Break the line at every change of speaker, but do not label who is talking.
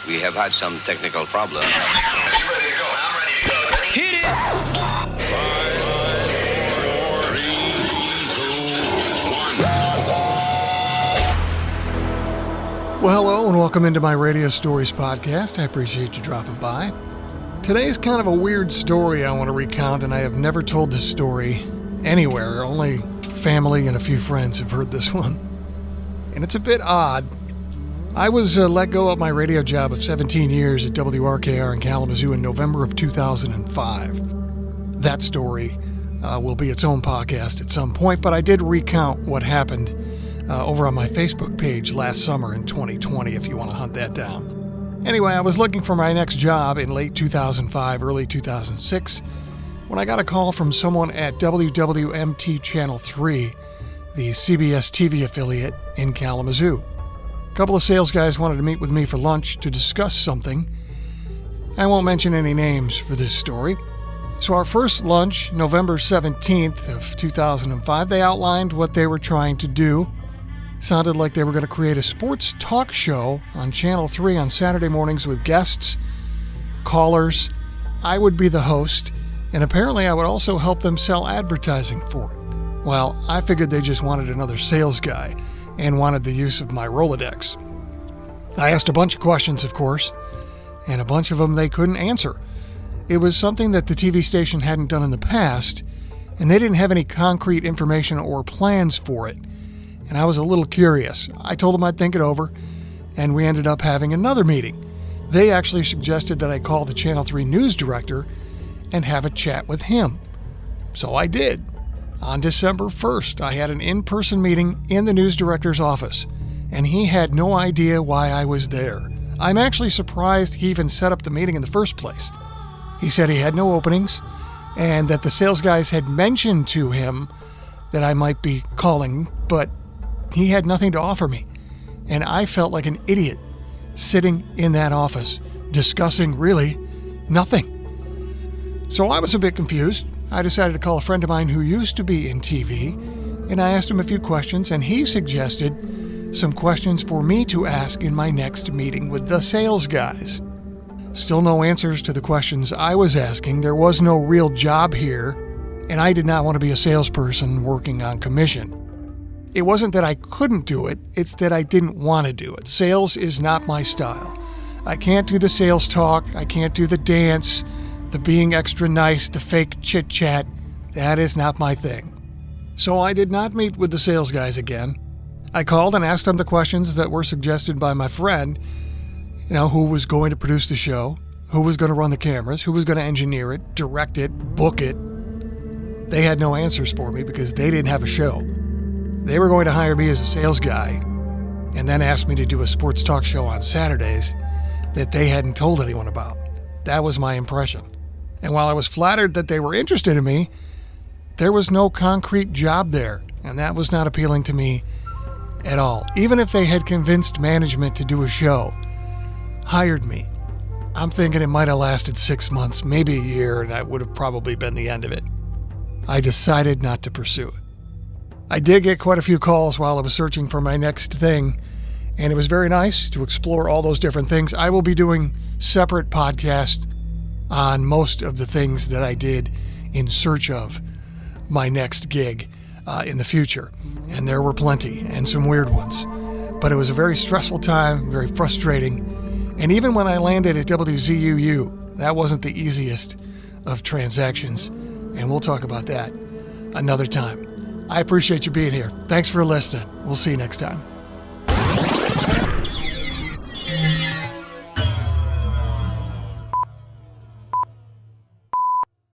We have had some technical problems.
Hit it!
5, 4, 3, 2, 1.
Well, hello and welcome into my Radio Stories podcast. I appreciate you dropping by. Today's kind of a weird story I want to recount, and I have never told this story anywhere. Only family and a few friends have heard this one. And it's a bit odd. I was let go of my radio job of 17 years at WRKR in Kalamazoo in November of 2005. That story will be its own podcast at some point, but I did recount what happened over on my Facebook page last summer in 2020, if you want to hunt that down. Anyway, I was looking for my next job in late 2005, early 2006, when I got a call from someone at WWMT Channel 3, the CBS TV affiliate in Kalamazoo. A couple of sales guys wanted to meet with me for lunch to discuss something. I won't mention any names for this story. So our first lunch, November 17th of 2005, they outlined what they were trying to do. Sounded like they were going to create a sports talk show on Channel 3 on Saturday mornings with guests, callers. I would be the host, and apparently I would also help them sell advertising for it. Well, I figured they just wanted another sales guy and wanted the use of my Rolodex. I asked a bunch of questions, of course, and a bunch of them they couldn't answer. It was something that the TV station hadn't done in the past, and they didn't have any concrete information or plans for it. And I was a little curious. I told them I'd think it over, and we ended up having another meeting. They actually suggested that I call the Channel 3 news director and have a chat with him. So I did. On December 1st, I had an in-person meeting in the news director's office, and he had no idea why I was there. I'm actually surprised he even set up the meeting in the first place. He said he had no openings, and that the sales guys had mentioned to him that I might be calling, but he had nothing to offer me, and I felt like an idiot sitting in that office discussing really nothing. So I was a bit confused. I decided to call a friend of mine who used to be in TV, and I asked him a few questions, and he suggested some questions for me to ask in my next meeting with the sales guys. Still no answers to the questions I was asking. There was no real job here, and I did not want to be a salesperson working on commission. It wasn't that I couldn't do it, it's that I didn't want to do it. Sales is not my style. I can't do the sales talk, I can't do the dance, the being extra nice, the fake chit-chat. That is not my thing. So I did not meet with the sales guys again. I called and asked them the questions that were suggested by my friend, who was going to produce the show, who was going to run the cameras, who was going to engineer it, direct it, book it. They had no answers for me because they didn't have a show. They were going to hire me as a sales guy and then ask me to do a sports talk show on Saturdays that they hadn't told anyone about. That was my impression. And while I was flattered that they were interested in me, there was no concrete job there, and that was not appealing to me at all. Even if they had convinced management to do a show, hired me, I'm thinking it might have lasted 6 months, maybe a year, and that would have probably been the end of it. I decided not to pursue it. I did get quite a few calls while I was searching for my next thing, and it was very nice to explore all those different things. I will be doing separate podcasts on most of the things that I did in search of my next gig in the future, and there were plenty, and some weird ones. But it was a very stressful time, very frustrating, and even when I landed at WZUU, that wasn't the easiest of transactions, and we'll talk about that another time. I appreciate you being here. Thanks for listening. We'll see you next time.